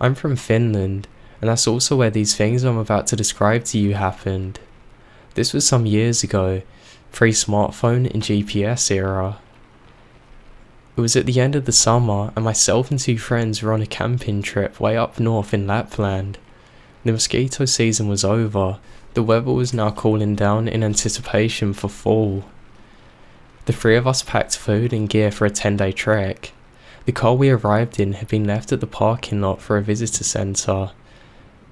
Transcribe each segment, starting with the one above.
I'm from Finland, and that's also where these things I'm about to describe to you happened. This was some years ago, pre-smartphone and GPS era. It was at the end of the summer, and myself and two friends were on a camping trip way up north in Lapland. The mosquito season was over. The weather was now cooling down in anticipation for fall. The three of us packed food and gear for a 10-day trek. The car we arrived in had been left at the parking lot for a visitor centre.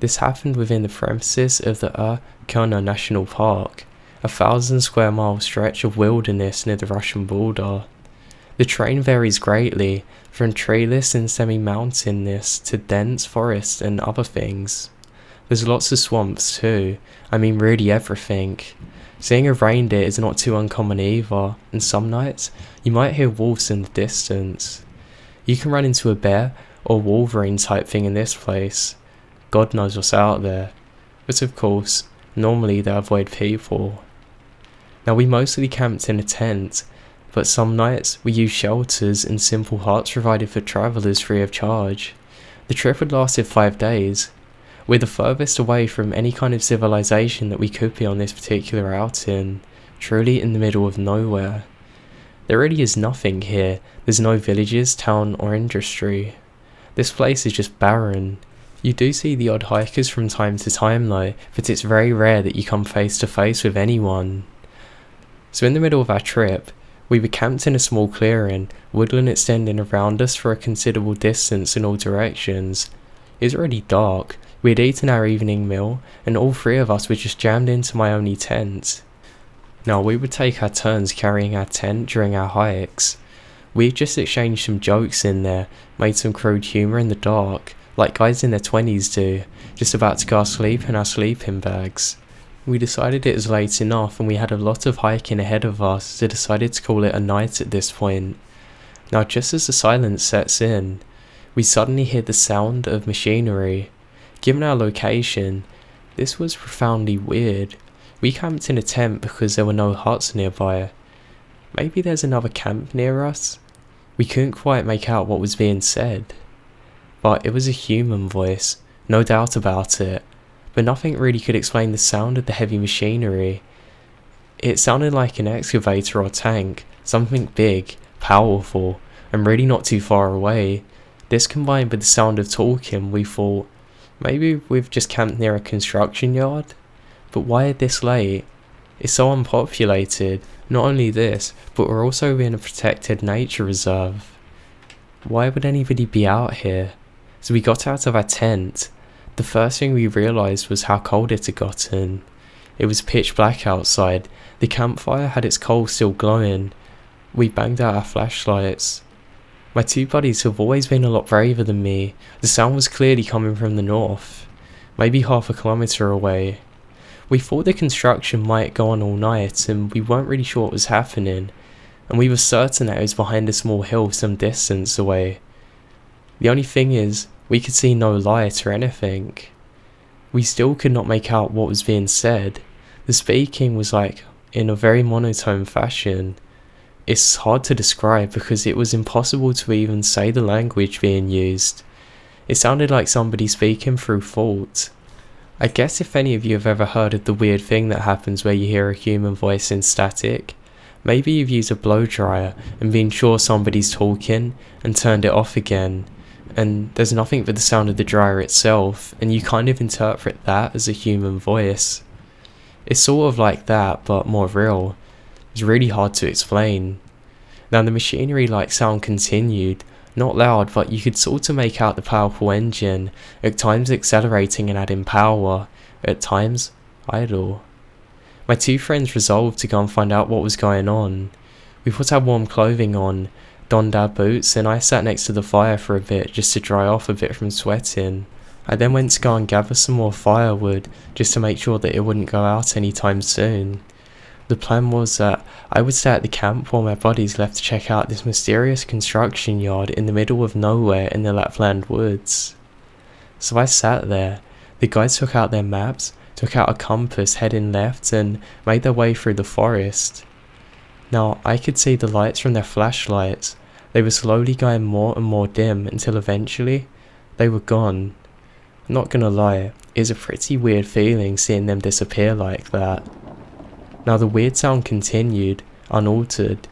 This happened within the premises of the Apocaly National Park, a 1,000 square mile stretch of wilderness near the Russian border. The terrain varies greatly, from treeless and semi-mountainous to dense forests and other things. There's lots of swamps too, really everything. Seeing a reindeer is not too uncommon either, and some nights you might hear wolves in the distance. You can run into a bear or Wolverine type thing in this place. God knows what's out there. But of course, normally they avoid people. Now we mostly camped in a tent, but some nights we used shelters and simple huts provided for travellers free of charge. The trip had lasted 5 days. We're the furthest away from any kind of civilization that we could be on this particular outing, truly in the middle of nowhere. There really is nothing here. There's no villages, town or industry. This place is just barren. You do see the odd hikers from time to time though, but it's very rare that you come face to face with anyone. So in the middle of our trip, we were camped in a small clearing, woodland extending around us for a considerable distance in all directions. It was already dark. We had eaten our evening meal, and all three of us were just jammed into my only tent. Now we would take our turns carrying our tent during our hikes. We had just exchanged some jokes in there, made some crude humour in the dark, like guys in their 20s do, just about to go to sleep in our sleeping bags. We decided it was late enough and we had a lot of hiking ahead of us, so decided to call it a night at this point. Now just as the silence sets in, we suddenly hear the sound of machinery. Given our location, this was profoundly weird. We camped in a tent because there were no huts nearby. Maybe there's another camp near us? We couldn't quite make out what was being said. But it was a human voice, no doubt about it. But nothing really could explain the sound of the heavy machinery. It sounded like an excavator or tank, something big, powerful, and really not too far away. This combined with the sound of talking, we thought, maybe we've just camped near a construction yard? But why this late? It's so unpopulated. Not only this, but we're also in a protected nature reserve. Why would anybody be out here? So we got out of our tent. The first thing we realised was how cold it had gotten. It was pitch black outside. The campfire had its coal still glowing. We banged out our flashlights. My two buddies have always been a lot braver than me. The sound was clearly coming from the north, maybe half a kilometre away. We thought the construction might go on all night and we weren't really sure what was happening, and we were certain that it was behind a small hill some distance away. The only thing is, we could see no light or anything. We still could not make out what was being said. The speaking was like in a very monotone fashion. It's hard to describe because it was impossible to even say the language being used. It sounded like somebody speaking through thought. I guess if any of you have ever heard of the weird thing that happens where you hear a human voice in static, maybe you've used a blow dryer and been sure somebody's talking and turned it off again, and there's nothing but the sound of the dryer itself, and you kind of interpret that as a human voice. It's sort of like that, but more real. It's really hard to explain. Now the machinery-like sound continued, not loud, but you could sort of make out the powerful engine, at times accelerating and adding power, at times idle. My two friends resolved to go and find out what was going on. We put our warm clothing on, donned our boots, and I sat next to the fire for a bit just to dry off a bit from sweating. I then went to go and gather some more firewood just to make sure that it wouldn't go out anytime soon. The plan was that I would stay at the camp while my buddies left to check out this mysterious construction yard in the middle of nowhere in the Lapland woods. So I sat there. The guys took out their maps, took out a compass heading left, and made their way through the forest. Now I could see the lights from their flashlights. They were slowly going more and more dim until eventually they were gone. I'm not gonna lie, it's a pretty weird feeling seeing them disappear like that. Now the weird sound continued, unaltered.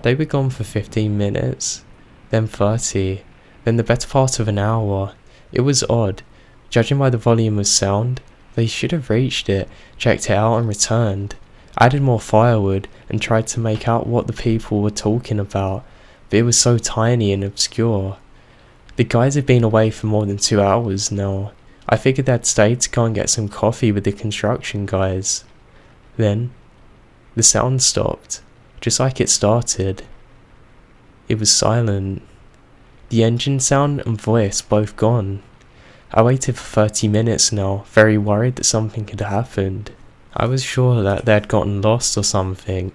They were gone for 15 minutes, then 30, then the better part of an hour. It was odd. Judging by the volume of sound, they should have reached it, checked it out and returned. Added more firewood and tried to make out what the people were talking about, but it was so tiny and obscure. The guys had been away for more than 2 hours now. I figured they'd stay to go and get some coffee with the construction guys. Then, the sound stopped, just like it started. It was silent. The engine sound and voice both gone. I waited for 30 minutes now, very worried that something had happened. I was sure that they had gotten lost or something.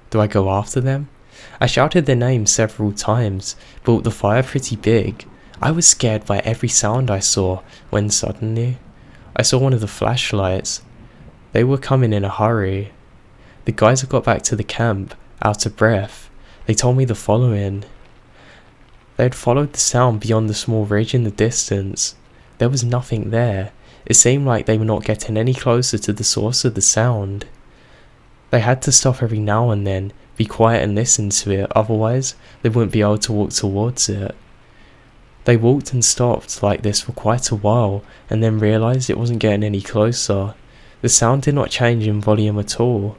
Do I go after them? I shouted their names several times, built the fire pretty big. I was scared by every sound I saw, when suddenly, I saw one of the flashlights. They were coming in a hurry. The guys had got back to the camp, out of breath. They told me the following. They had followed the sound beyond the small ridge in the distance. There was nothing there. It seemed like they were not getting any closer to the source of the sound. They had to stop every now and then, be quiet and listen to it, otherwise they wouldn't be able to walk towards it. They walked and stopped like this for quite a while, and then realised it wasn't getting any closer. The sound did not change in volume at all.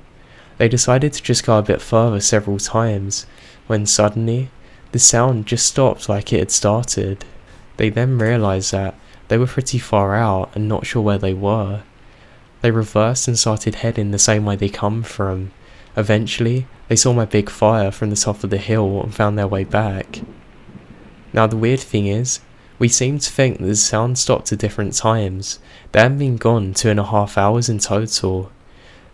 They decided to just go a bit further several times, when suddenly, the sound just stopped like it had started. They then realised that they were pretty far out and not sure where they were. They reversed and started heading the same way they come from. Eventually, they saw my big fire from the top of the hill and found their way back. Now the weird thing is, we seem to think that the sound stopped at different times. They hadn't been gone 2.5 hours in total.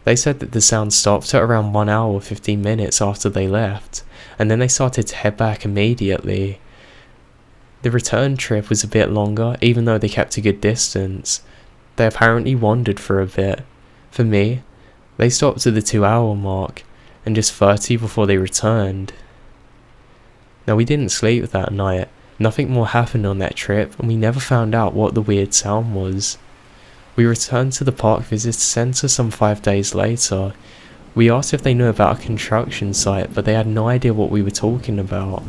They said that the sound stopped at around 1 hour 15 minutes after they left, and then they started to head back immediately. The return trip was a bit longer, even though they kept a good distance. They apparently wandered for a bit. For me, they stopped at the 2-hour mark, and just 30 before they returned. Now we didn't sleep that night, nothing more happened on that trip, and we never found out what the weird sound was. We returned to the park visitor centre some 5 days later. We asked if they knew about a construction site, but they had no idea what we were talking about.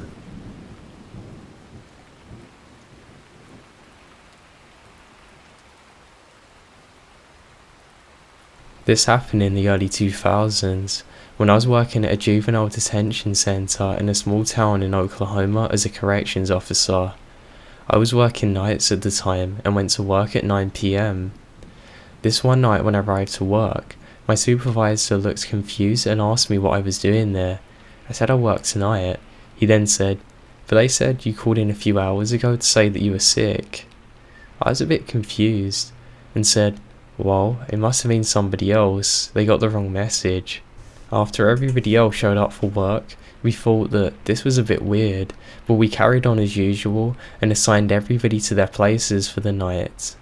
This happened in the early 2000s, when I was working at a juvenile detention centre in a small town in Oklahoma as a corrections officer. I was working nights at the time and went to work at 9 PM. This one night when I arrived to work, my supervisor looked confused and asked me what I was doing there. I said I worked tonight. He then said, "But they said you called in a few hours ago to say that you were sick." I was a bit confused and said, "Well, it must have been somebody else, they got the wrong message." After everybody else showed up for work, we thought that this was a bit weird, but we carried on as usual and assigned everybody to their places for the night.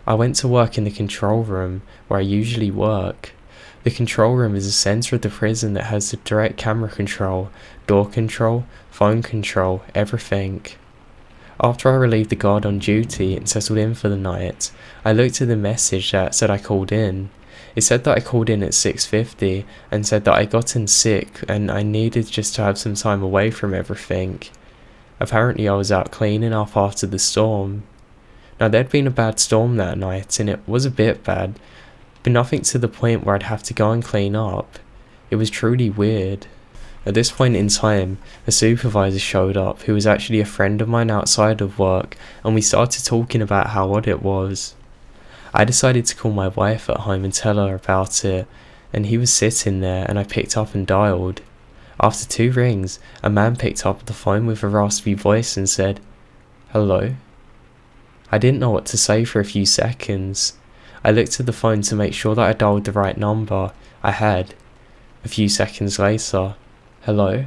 I went to work in the control room, where I usually work. The control room is the centre of the prison that has the direct camera control, door control, phone control, everything. After I relieved the guard on duty and settled in for the night, I looked at the message that said I called in. It said that I called in at 6:50 and said that I gotten sick and I needed just to have some time away from everything. Apparently I was out cleaning up after the storm. Now there'd been a bad storm that night and it was a bit bad, but nothing to the point where I'd have to go and clean up. It was truly weird. At this point in time, a supervisor showed up who was actually a friend of mine outside of work, and we started talking about how odd it was. I decided to call my wife at home and tell her about it, and he was sitting there and I picked up and dialed. After 2 rings, a man picked up the phone with a raspy voice and said, "Hello?" I didn't know what to say for a few seconds. I looked at the phone to make sure that I dialed the right number. I had. A few seconds later, "Hello?"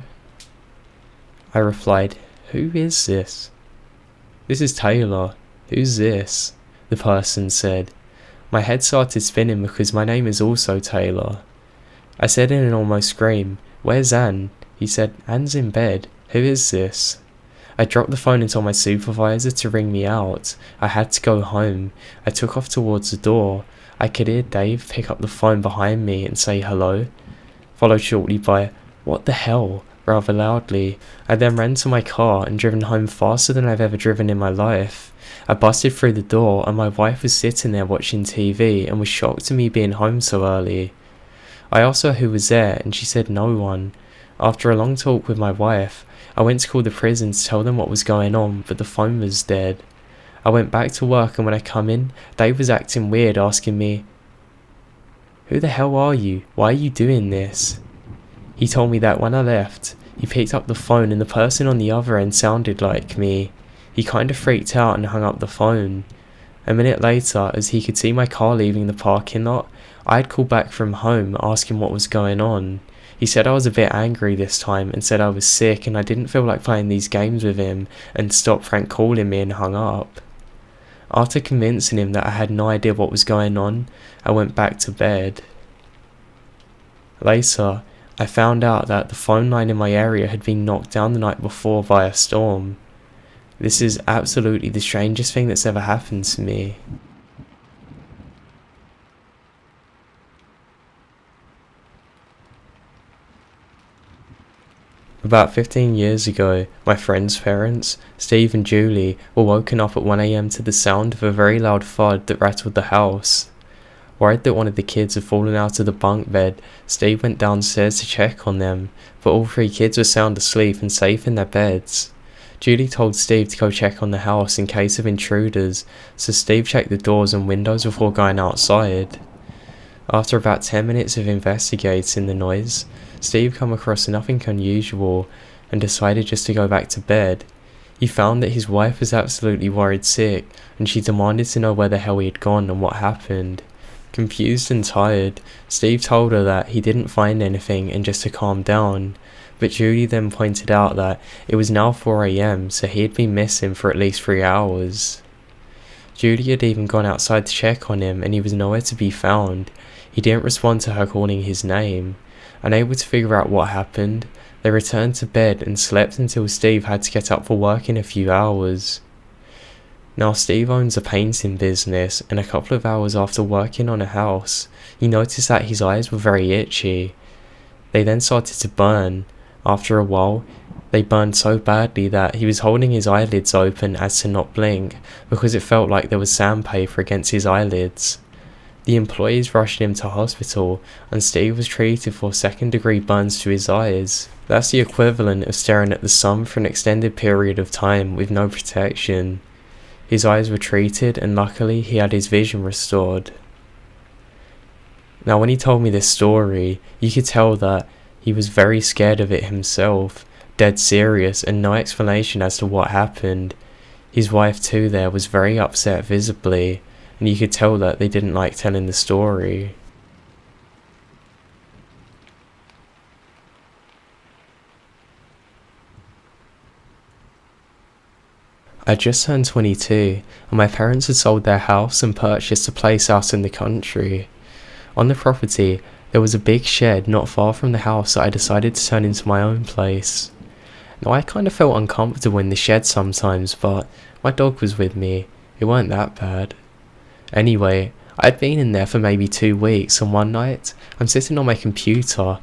I replied, "Who is this?" "This is Taylor. Who's this?" the person said. My head started spinning because my name is also Taylor. I said in an almost scream, "Where's Anne?" He said, "Anne's in bed. Who is this?" I dropped the phone and told my supervisor to ring me out. I had to go home. I took off towards the door. I could hear Dave pick up the phone behind me and say hello, followed shortly by, "What the hell?" rather loudly. I then ran to my car and driven home faster than I've ever driven in my life. I busted through the door and my wife was sitting there watching TV and was shocked to me being home so early. I asked her who was there and she said no one. After a long talk with my wife, I went to call the prison to tell them what was going on, but the phone was dead. I went back to work and when I come in, Dave was acting weird, asking me, "Who the hell are you? Why are you doing this?" He told me that when I left, he picked up the phone and the person on the other end sounded like me. He kind of freaked out and hung up the phone. A minute later, as he could see my car leaving the parking lot, I had called back from home asking what was going on. He said I was a bit angry this time and said I was sick and I didn't feel like playing these games with him and stopped prank calling me and hung up. After convincing him that I had no idea what was going on, I went back to bed. Later, I found out that the phone line in my area had been knocked down the night before by a storm. This is absolutely the strangest thing that's ever happened to me. About 15 years ago, my friend's parents, Steve and Julie, were woken up at 1 AM to the sound of a very loud thud that rattled the house. Worried that one of the kids had fallen out of the bunk bed, Steve went downstairs to check on them, but all three kids were sound asleep and safe in their beds. Julie told Steve to go check on the house in case of intruders, so Steve checked the doors and windows before going outside. After about 10 minutes of investigating the noise, Steve came across nothing unusual and decided just to go back to bed. He found that his wife was absolutely worried sick and she demanded to know where the hell he had gone and what happened. Confused and tired, Steve told her that he didn't find anything and just to calm down, but Julie then pointed out that it was now 4 AM, so he had been missing for at least 3 hours. Julie had even gone outside to check on him and he was nowhere to be found. He didn't respond to her calling his name. Unable to figure out what happened, they returned to bed and slept until Steve had to get up for work in a few hours. Now Steve owns a painting business and a couple of hours after working on a house, he noticed that his eyes were very itchy. They then started to burn. After a while, they burned so badly that he was holding his eyelids open as to not blink because it felt like there was sandpaper against his eyelids. The employees rushed him to hospital and Steve was treated for second-degree burns to his eyes. That's the equivalent of staring at the sun for an extended period of time with no protection. His eyes were treated and luckily he had his vision restored. Now when he told me this story, you could tell that he was very scared of it himself, dead serious and no explanation as to what happened. His wife too there was very upset visibly, and you could tell that they didn't like telling the story. I just turned 22 and my parents had sold their house and purchased a place out in the country. On the property, there was a big shed not far from the house that I decided to turn into my own place. Now I kind of felt uncomfortable in the shed sometimes, but my dog was with me. It weren't that bad. Anyway, I'd been in there for maybe 2 weeks and one night, I'm sitting on my computer.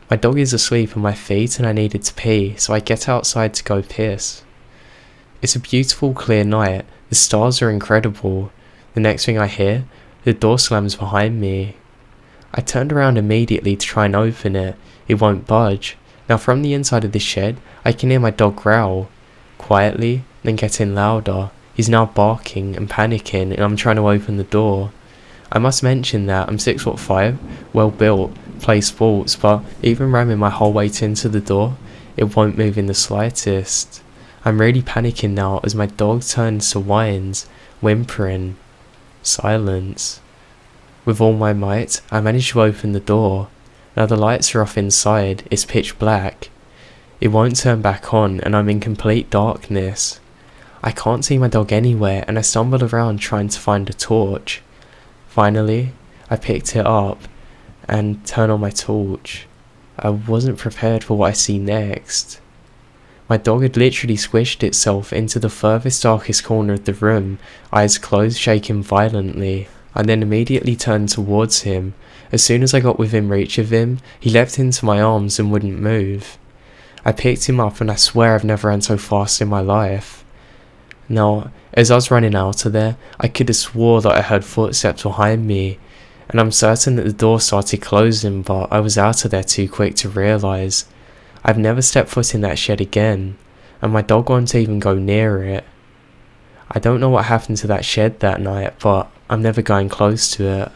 My dog is asleep on my feet and I needed to pee, so I get outside to go piss. It's a beautiful clear night, the stars are incredible. The next thing I hear, the door slams behind me. I turned around immediately to try and open it. It won't budge. Now from the inside of the shed, I can hear my dog growl. Quietly, then getting louder. He's now barking and panicking and I'm trying to open the door. I must mention that I'm 6'5", well built, play sports, but even ramming my whole weight into the door, it won't move in the slightest. I'm really panicking now as my dog turns to whines, whimpering. Silence. With all my might, I manage to open the door. Now the lights are off inside, it's pitch black. It won't turn back on and I'm in complete darkness. I can't see my dog anywhere and I stumble around trying to find a torch. Finally, I picked it up and turned on my torch. I wasn't prepared for what I see next. My dog had literally squished itself into the furthest darkest corner of the room, eyes closed, shaking violently. I then immediately turned towards him. As soon as I got within reach of him, he leapt into my arms and wouldn't move. I picked him up and I swear I've never ran so fast in my life. Now, as I was running out of there, I could have swore that I heard footsteps behind me, and I'm certain that the door started closing, but I was out of there too quick to realise. I've never stepped foot in that shed again, and my dog won't even go near it. I don't know what happened to that shed that night, but I'm never going close to it.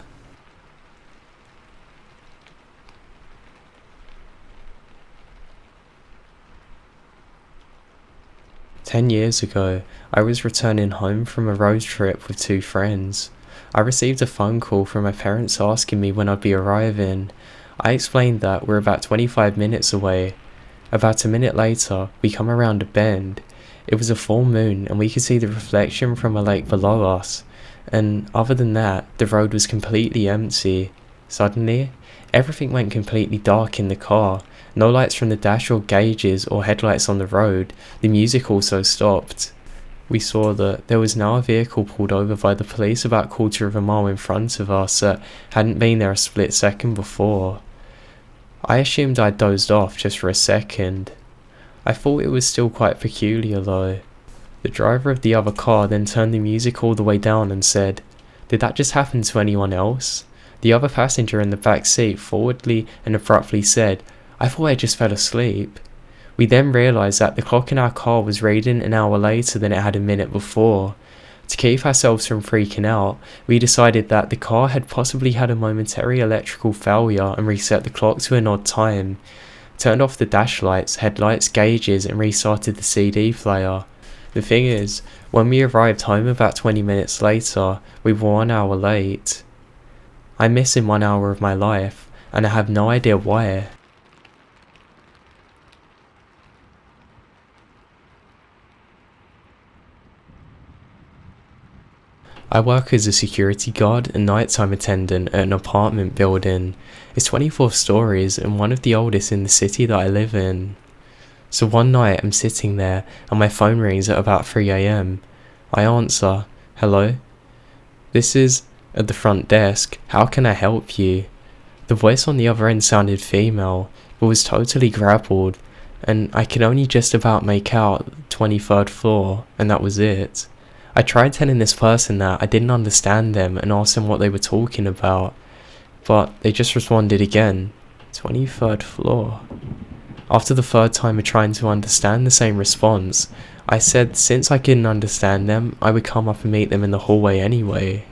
"10 years ago, I was returning home from a road trip with 2 friends. I received a phone call from my parents asking me when I'd be arriving. I explained that we're about 25 minutes away. About a minute later, we come around a bend. It was a full moon and we could see the reflection from a lake below us, and other than that, the road was completely empty. Suddenly, everything went completely dark in the car. No lights from the dash or gauges or headlights on the road. The music also stopped. We saw that there was now a vehicle pulled over by the police about a quarter of a mile in front of us that hadn't been there a split second before. I assumed I'd dozed off just for a second. I thought it was still quite peculiar though. The driver of the other car then turned the music all the way down and said, "Did that just happen to anyone else?" The other passenger in the back seat forwardly and abruptly said, "I thought I just fell asleep." We then realised that the clock in our car was reading an hour later than it had a minute before. To keep ourselves from freaking out, we decided that the car had possibly had a momentary electrical failure and reset the clock to an odd time, turned off the dash lights, headlights, gauges and restarted the CD player. The thing is, when we arrived home about 20 minutes later, we were 1 hour late. I'm missing 1 hour of my life, and I have no idea why. I work as a security guard and nighttime attendant at an apartment building. It's 24 stories and one of the oldest in the city that I live in. So one night I'm sitting there and my phone rings at about 3 AM. I answer, "Hello? This is at the front desk. How can I help you?" The voice on the other end sounded female, but was totally garbled, and I could only just about make out the 23rd floor, and that was it. I tried telling this person that I didn't understand them and asked them what they were talking about, but they just responded again, 23rd floor. After the 3rd time of trying to understand the same response, I said since I couldn't understand them, I would come up and meet them in the hallway anyway.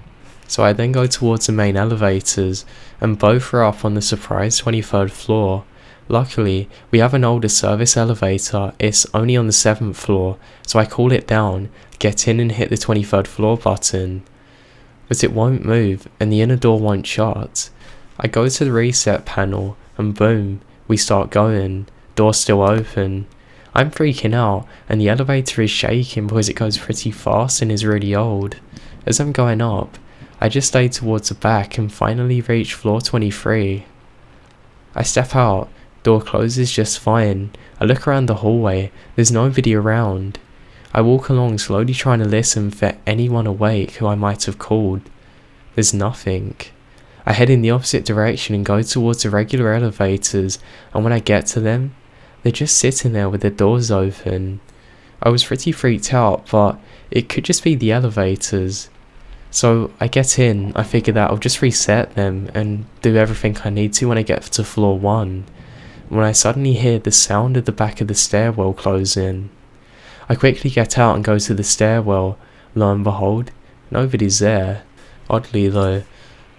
So I then go towards the main elevators, and both are up on the surprise 23rd floor. Luckily, we have an older service elevator. It's only on the 7th floor, so I call it down, get in and hit the 23rd floor button. But it won't move, and the inner door won't shut. I go to the reset panel, and boom, we start going. Door's still open. I'm freaking out, and the elevator is shaking because it goes pretty fast and is really old. As I'm going up, I just stay towards the back and finally reach floor 23. I step out, door closes just fine. I look around the hallway, there's nobody around. I walk along slowly trying to listen for anyone awake who I might have called. There's nothing. I head in the opposite direction and go towards the regular elevators, and when I get to them, they're just sitting there with their doors open. I was pretty freaked out, but it could just be the elevators. So I get in, I figure that I'll just reset them and do everything I need to when I get to floor 1. When I suddenly hear the sound of the back of the stairwell closing. I quickly get out and go to the stairwell. Lo and behold, nobody's there. Oddly though,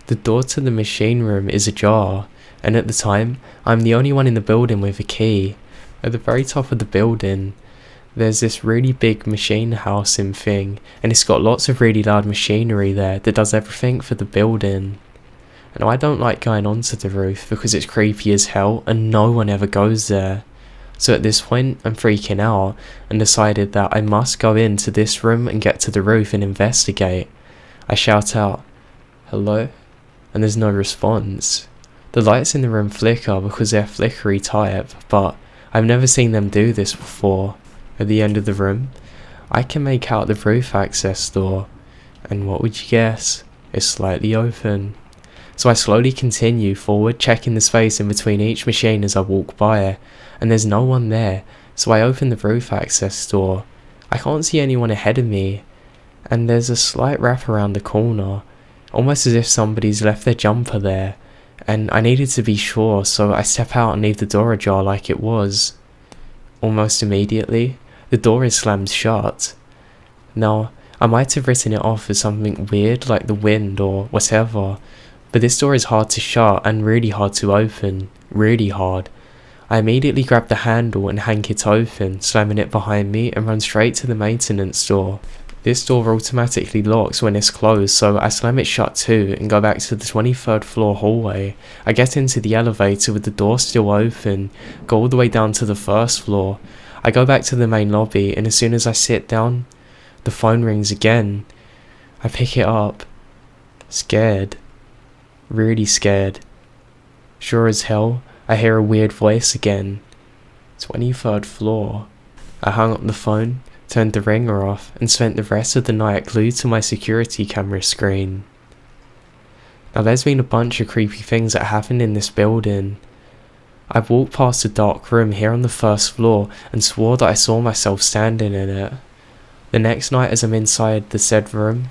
the door to the machine room is ajar, and at the time, I'm the only one in the building with a key. At the very top of the building, there's this really big machine housing thing, and it's got lots of really loud machinery there that does everything for the building. And I don't like going onto the roof because it's creepy as hell and no one ever goes there. So at this point, I'm freaking out and decided that I must go into this room and get to the roof and investigate. I shout out, "Hello?" and there's no response. The lights in the room flicker because they're flickery type, but I've never seen them do this before. At the end of the room, I can make out the roof access door, and what would you guess? It's slightly open. So I slowly continue forward, checking the space in between each machine as I walk by it, and there's no one there, so I open the roof access door. I can't see anyone ahead of me, and there's a slight wrap around the corner, almost as if somebody's left their jumper there, and I needed to be sure, so I step out and leave the door ajar like it was. Almost immediately, the door is slammed shut. Now, I might have written it off as something weird like the wind or whatever, but this door is hard to shut and really hard to open, really hard. I immediately grab the handle and hank it open, slamming it behind me, and run straight to the maintenance door. This door automatically locks when it's closed, so I slam it shut too and go back to the 23rd floor hallway. I get into the elevator with the door still open, go all the way down to the first floor. I go back to the main lobby, and as soon as I sit down, the phone rings again. I pick it up, scared, really scared. Sure as hell, I hear a weird voice again. 23rd floor. I hung up the phone, turned the ringer off, and spent the rest of the night glued to my security camera screen. Now there's been a bunch of creepy things that happened in this building. I walked past a dark room here on the first floor and swore that I saw myself standing in it. The next night as I'm inside the said room,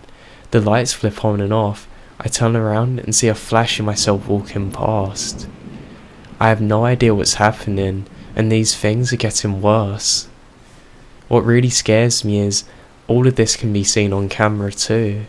the lights flip on and off. I turn around and see a flash of myself walking past. I have no idea what's happening, and these things are getting worse. What really scares me is all of this can be seen on camera too.